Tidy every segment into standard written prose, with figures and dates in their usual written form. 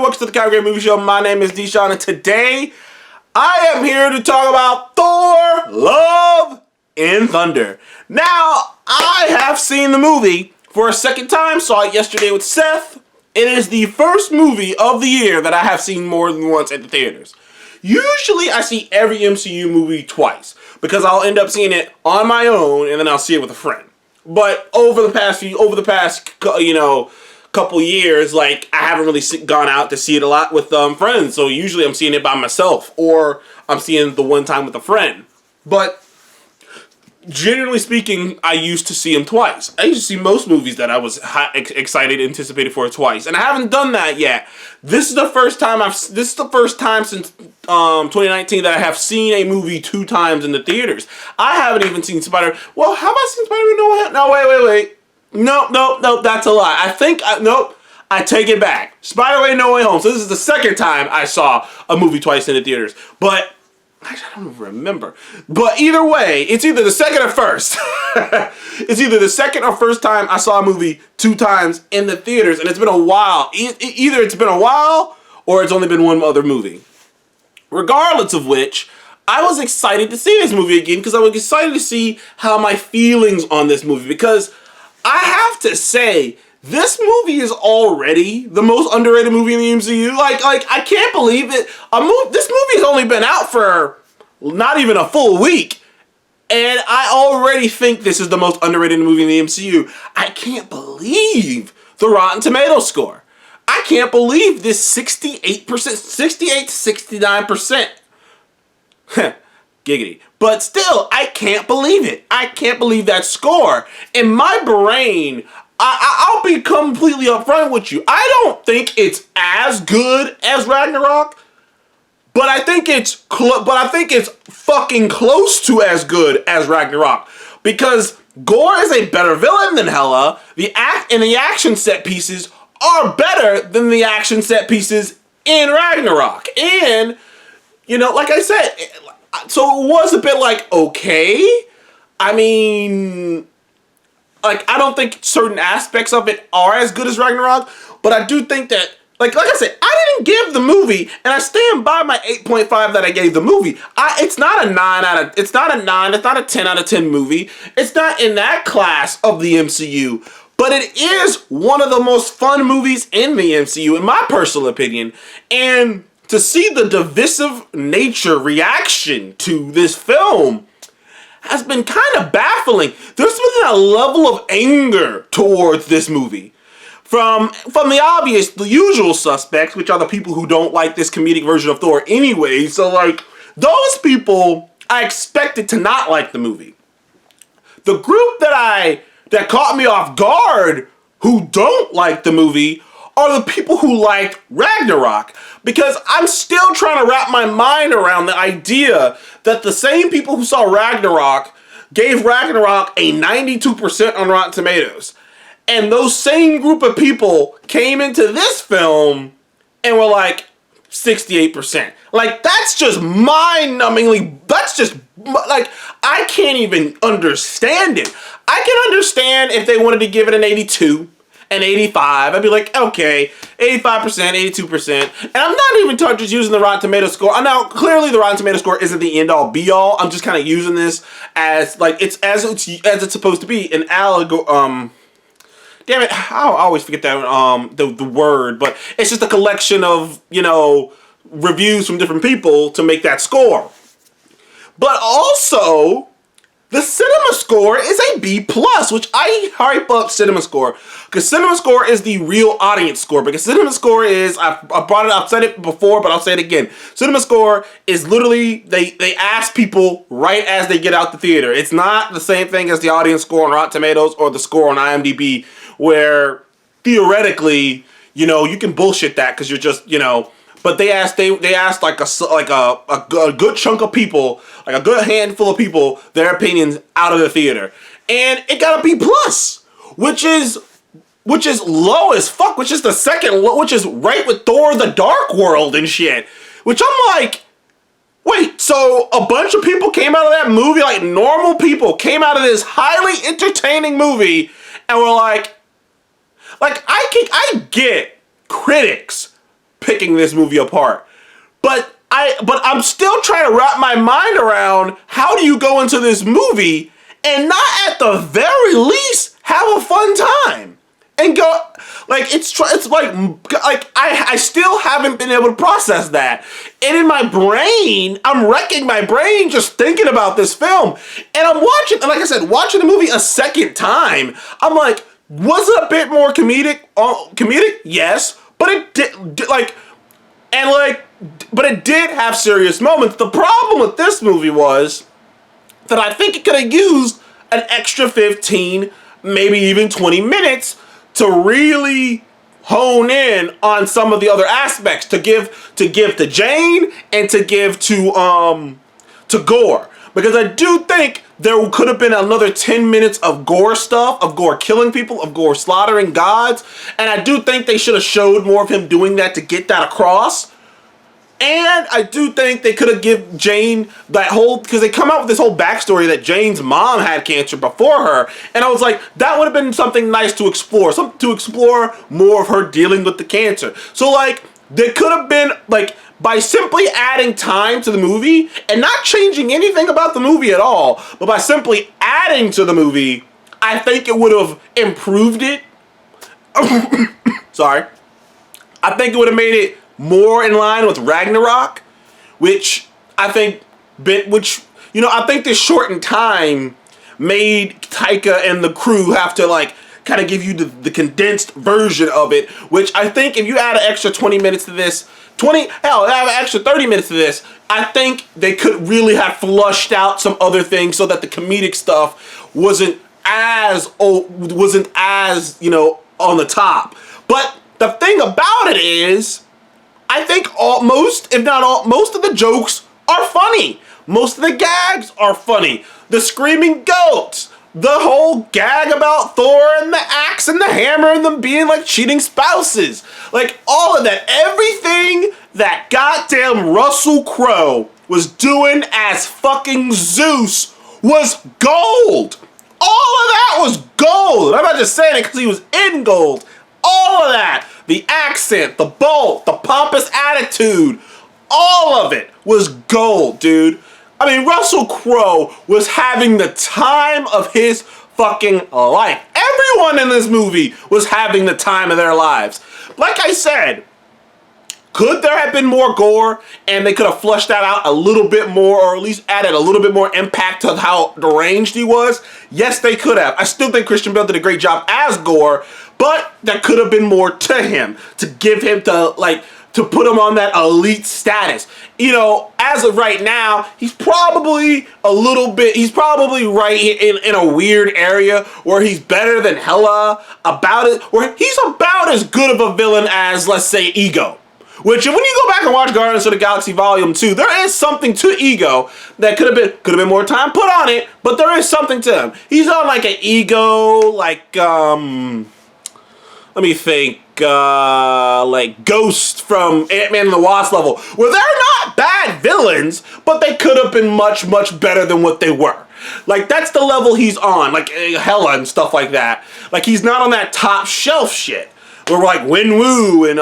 welcome to the Calgary Movie Show. My name is Deshaun, and today I am here to talk about Thor, Love, and Thunder. Now, I have seen the movie for a second time, saw it yesterday with Seth. It is the first movie of the year that I have seen more than once at the theaters. Usually, I see every MCU movie twice, because I'll end up seeing it on my own, and then I'll see it with a friend. But over the past couple years, like, I haven't really gone out to see it a lot with friends. So usually I'm seeing it by myself, or I'm seeing it the one time with a friend. But generally speaking, I used to see them twice. I used to see most movies that I was excited, anticipated for twice, and I haven't done that yet. This is the first time since 2019 that I have seen a movie 2 times in the theaters. I haven't even seen Spider. Well, have I seen Spider-Man No Way Home? No, wait. No, that's a lie. Nope. I take it back. Spider-Man No Way Home. So this is the second time I saw a movie twice in the theaters. But actually, I don't even remember. But either way, it's either the second or first. It's either the second or first time I saw a movie 2 times in the theaters, and it's been a while. Either it's been a while, or it's only been one other movie. Regardless of which, I was excited to see this movie again, because I was excited to see how my feelings on this movie, because I have to say, this movie is already the most underrated movie in the MCU. Like I can't believe it. This movie has only been out for not even a full week, and I already think this is the most underrated movie in the MCU. I can't believe the Rotten Tomatoes score. I can't believe this 68% to 69%. Giggity. But still, I can't believe it. I can't believe that score. In my brain, I'll be completely upfront with you. I don't think it's as good as Ragnarok, but I think it's fucking close to as good as Ragnarok, because Gore is a better villain than Hela. The action set pieces are better than the action set pieces in Ragnarok. And like I said, so it was a bit like, okay. I mean, like, I don't think certain aspects of it are as good as Ragnarok, but I do think that, like I said, I didn't give the movie, and I stand by my 8.5 that I gave the movie. It's not a 9, it's not a 10 out of 10 movie. It's not in that class of the MCU, but it is one of the most fun movies in the MCU, in my personal opinion. And to see the divisive nature reaction to this film has been kind of baffling. There's been a level of anger towards this movie from the usual suspects, which are the people who don't like this comedic version of Thor anyway. So, like, those people I expected to not like the movie. The group that caught me off guard who don't like the movie are the people who liked Ragnarok, because I'm still trying to wrap my mind around the idea that the same people who saw Ragnarok gave Ragnarok a 92% on Rotten Tomatoes, and those same group of people came into this film and were like 68%. Like, that's just mind-numbingly, I can't even understand it. I can understand if they wanted to give it an 82, an 85, I'd be like, okay, 85%, 82%. And I'm not even just using the Rotten Tomatoes score. Now, clearly the Rotten Tomatoes score isn't the end-all, be-all. I'm just kind of using this as, like, it's supposed to be an allegory. Damn it, I always forget that the word, but it's just a collection of, reviews from different people to make that score. But also, the cinema score is a B+, which I hype up cinema score, because cinema score is the real audience score. Because cinema score is, I've said it before, but I'll say it again. Cinema score is literally, they ask people right as they get out the theater. It's not the same thing as the audience score on Rotten Tomatoes or the score on IMDb, where theoretically, you can bullshit that because you're just, but they asked like a good chunk of people, like a good handful of people, their opinions out of the theater, and it got a B+, which is low as fuck, which is the second low, which is right with Thor: The Dark World and shit. Which I'm like, wait, so a bunch of people came out of that movie, like normal people came out of this highly entertaining movie, and were like I get critics picking this movie apart. But I'm still trying to wrap my mind around how do you go into this movie and not at the very least have a fun time and go like it's like I still haven't been able to process that. And in my brain, I'm wrecking my brain just thinking about this film. And I'm watching, and like I said, watching the movie a second time, I'm like, was it a bit more comedic? Comedic, yes, but it did like, and like, but it did have serious moments. The problem with this movie was that I think it could have used an extra 15, maybe even 20 minutes to really hone in on some of the other aspects, to give to Jane and to give to Gore. Because I do think there could have been another 10 minutes of Gore stuff, of Gore killing people, of Gore slaughtering gods, and I do think they should have showed more of him doing that to get that across. And I do think they could have given Jane that whole, because they come out with this whole backstory that Jane's mom had cancer before her, and I was like, that would have been something nice to explore, something to explore more of her dealing with the cancer. So like, they could have been like, by simply adding time to the movie and not changing anything about the movie at all, but by simply adding to the movie, I think it would have improved it. Sorry. I think it would have made it more in line with Ragnarok, which I think I think this shortened time made Taika and the crew have to like kind of give you the condensed version of it, which I think if you add an extra 20 minutes to this, add an extra 30 minutes to this, I think they could really have flushed out some other things so that the comedic stuff wasn't as on the top. But the thing about it is, I think most of the jokes are funny. Most of the gags are funny. The screaming goats, the whole gag about Thor and the axe and the hammer and them being like cheating spouses. Like all of that. Everything that goddamn Russell Crowe was doing as fucking Zeus was gold. All of that was gold. I'm not just saying it because he was in gold. All of that. The accent, the bolt, the pompous attitude, all of it was gold, dude. I mean, Russell Crowe was having the time of his fucking life. Everyone in this movie was having the time of their lives. Like I said, could there have been more gore and they could have flushed that out a little bit more, or at least added a little bit more impact to how deranged he was? Yes, they could have. I still think Christian Bale did a great job as Gore, but there could have been more to him, to give him to put him on that elite status. You know, as of right now, he's probably right in a weird area where he's better than Hela, where he's about as good of a villain as, let's say, Ego. Which, when you go back and watch Guardians of the Galaxy Volume 2, there is something to Ego that could have been more time put on it, but there is something to him. He's on like an Ego, let me think, like Ghost from Ant-Man and the Wasp level, where they're not bad villains, but they could have been much, much better than what they were. Like, that's the level he's on, like Hela and stuff like that. Like, he's not on that top shelf shit. Where like Wenwu and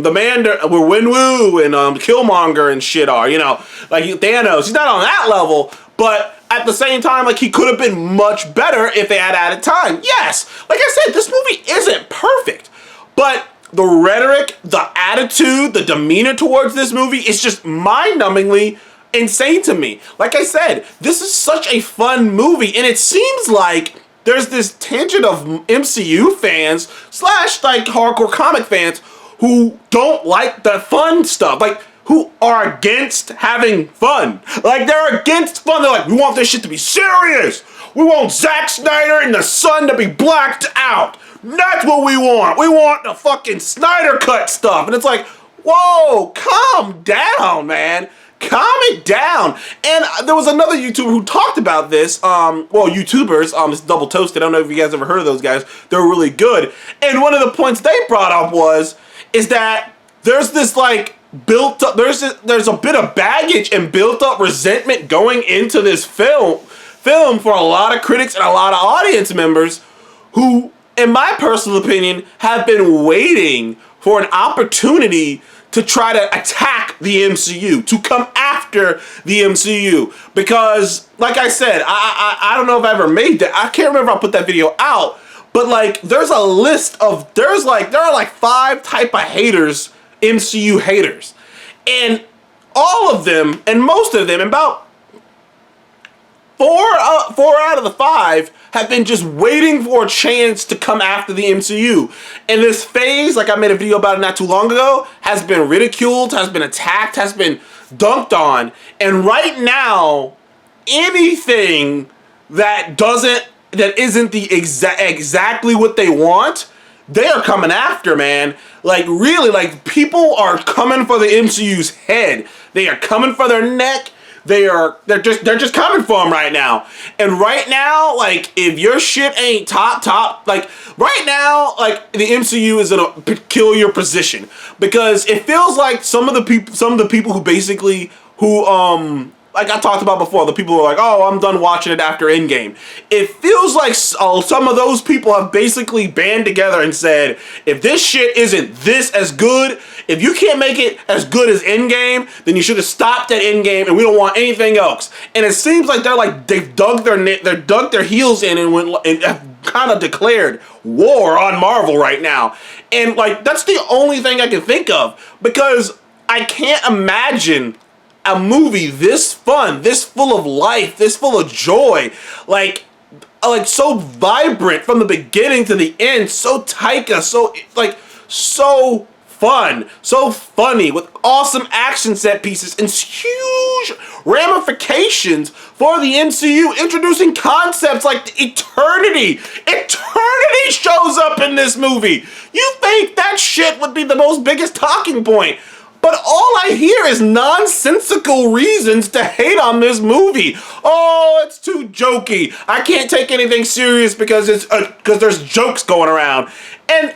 Wenwu and Killmonger and shit are, like Thanos. He's not on that level, but at the same time, like, he could have been much better if they had added time. Yes, like I said, this movie isn't perfect, but the rhetoric, the attitude, the demeanor towards this movie is just mind-numbingly insane to me. Like I said, this is such a fun movie, and it seems like there's this tangent of MCU fans / like hardcore comic fans who don't like the fun stuff, like who are against having fun. Like, they're against fun. They're like, we want this shit to be serious. We want Zack Snyder and the sun to be blacked out. That's what we want. We want the fucking Snyder cut stuff. And it's like, whoa, calm down, man. Calm it down. And there was another YouTuber who talked about this. YouTubers, it's Double Toasted. I don't know if you guys ever heard of those guys. They're really good. And one of the points they brought up is that there's this like built up, there's a bit of baggage and built up resentment going into this film for a lot of critics and a lot of audience members who, in my personal opinion, have been waiting for an opportunity to try to attack the MCU, to come after the MCU. Because, like I said, I don't know if I ever made that. I can't remember if I put that video out. But, like, there's a list of, there are like 5 type of haters, MCU haters. And all of them, and most of them, about 4 out of the 5 have been just waiting for a chance to come after the MCU. And this phase, like I made a video about it not too long ago, has been ridiculed, has been attacked, has been dunked on. And right now, anything that isn't the exactly what they want, they are coming after, man. Like, really, like, people are coming for the MCU's head. They are coming for their neck. They're just coming for them right now. And right now, like, if your shit ain't top, like, right now, like, the MCU is in a peculiar position because it feels like some of the people who basically, like I talked about before, the people who are like, oh, I'm done watching it after Endgame. It feels like some of those people have basically band together and said, if this shit isn't this as good, if you can't make it as good as Endgame, then you should have stopped at Endgame and we don't want anything else. And it seems like they've dug their heels in and have kind of declared war on Marvel right now. And, like, that's the only thing I can think of because I can't imagine a movie this fun, this full of life, this full of joy, like so vibrant from the beginning to the end, so Taika, so fun, so funny, with awesome action set pieces and huge ramifications for the MCU, introducing concepts like eternity. Eternity shows up in this movie. You think that shit would be the most biggest talking point? But all I hear is nonsensical reasons to hate on this movie. Oh, it's too jokey. I can't take anything serious because there's jokes going around. And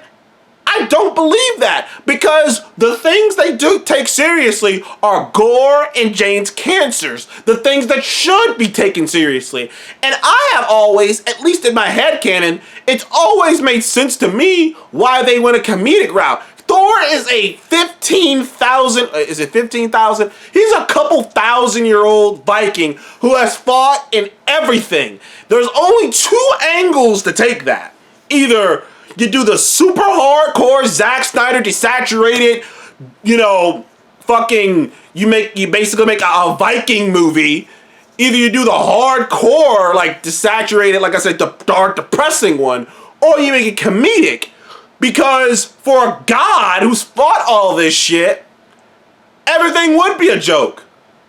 I don't believe that because the things they do take seriously are gore and Jane's cancers, the things that should be taken seriously. And I have always, at least in my headcanon, it's always made sense to me why they went a comedic route. Thor is a 15,000, is it 15,000? He's a couple thousand-year-old Viking who has fought in everything. There's only 2 angles to take that. Either you do the super hardcore Zack Snyder desaturated, you basically make a Viking movie. Either you do the hardcore, like desaturated, like I said, the dark, depressing one, or you make it comedic. Because for a god who's fought all this shit, everything would be a joke.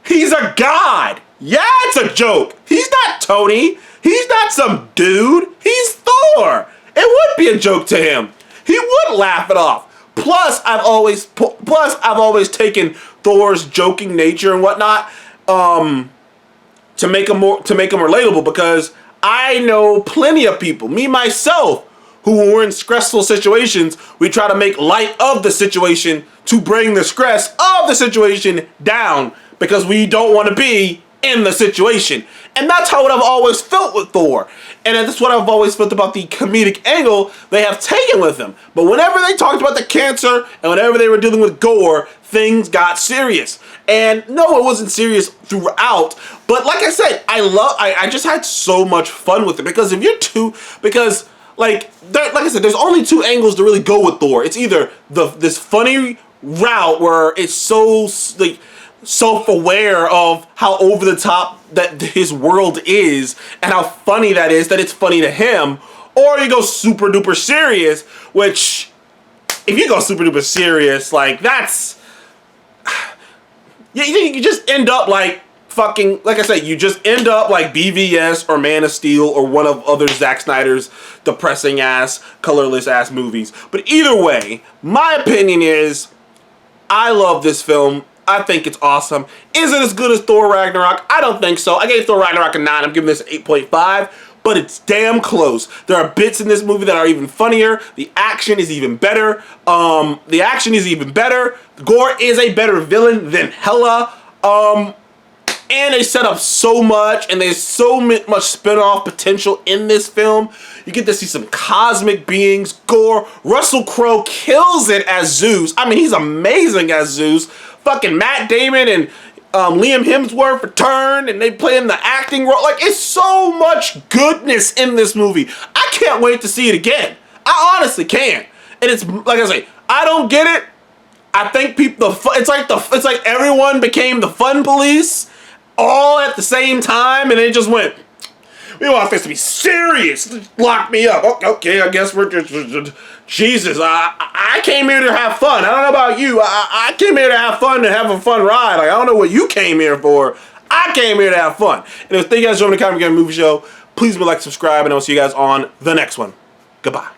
He's a god. Yeah, it's a joke. He's not Tony. He's not some dude. He's Thor. It would be a joke to him. He would laugh it off. Plus, I've always taken Thor's joking nature and whatnot to make him relatable because I know plenty of people, me myself, who were in stressful situations. We try to make light of the situation to bring the stress of the situation down because we don't want to be in the situation. And that's how I've always felt with Thor. And that's what I've always felt about the comedic angle they have taken with him. But whenever they talked about the cancer and whenever they were dealing with gore, things got serious. And no, it wasn't serious throughout. But like I said, I just had so much fun with it because like I said, there's only 2 angles to really go with Thor. It's either this funny route where it's so like self-aware of how over the top that his world is and how funny that is that it's funny to him, or you go super duper serious, which if you go super duper serious, like that's you just end up like fucking, like I said, you just end up like BVS or Man of Steel or one of other Zack Snyder's depressing ass, colorless ass movies. But either way, my opinion is I love this film. I think it's awesome. Is it as good as Thor Ragnarok? I don't think so. I gave Thor Ragnarok a 9. I'm giving this an 8.5. But it's damn close. There are bits in this movie that are even funnier. The action is even better. Gore is a better villain than Hela. And they set up so much, and there's so much spin-off potential in this film. You get to see some cosmic beings, gore. Russell Crowe kills it as Zeus. I mean, he's amazing as Zeus. Fucking Matt Damon and Liam Hemsworth return, and they play in the acting role. Like, it's so much goodness in this movie. I can't wait to see it again. I honestly can. And it's, like I say, I don't get it. I think people, it's like everyone became the fun police all at the same time, and it just went, we want this to be serious. Lock me up. Okay, I guess we're just, Jesus, I came here to have fun. I don't know about you. I came here to have fun and have a fun ride. Like, I don't know what you came here for. I came here to have fun. And thank you guys for joining the Comic Game Movie Show. Please like, subscribe, and I'll see you guys on the next one. Goodbye.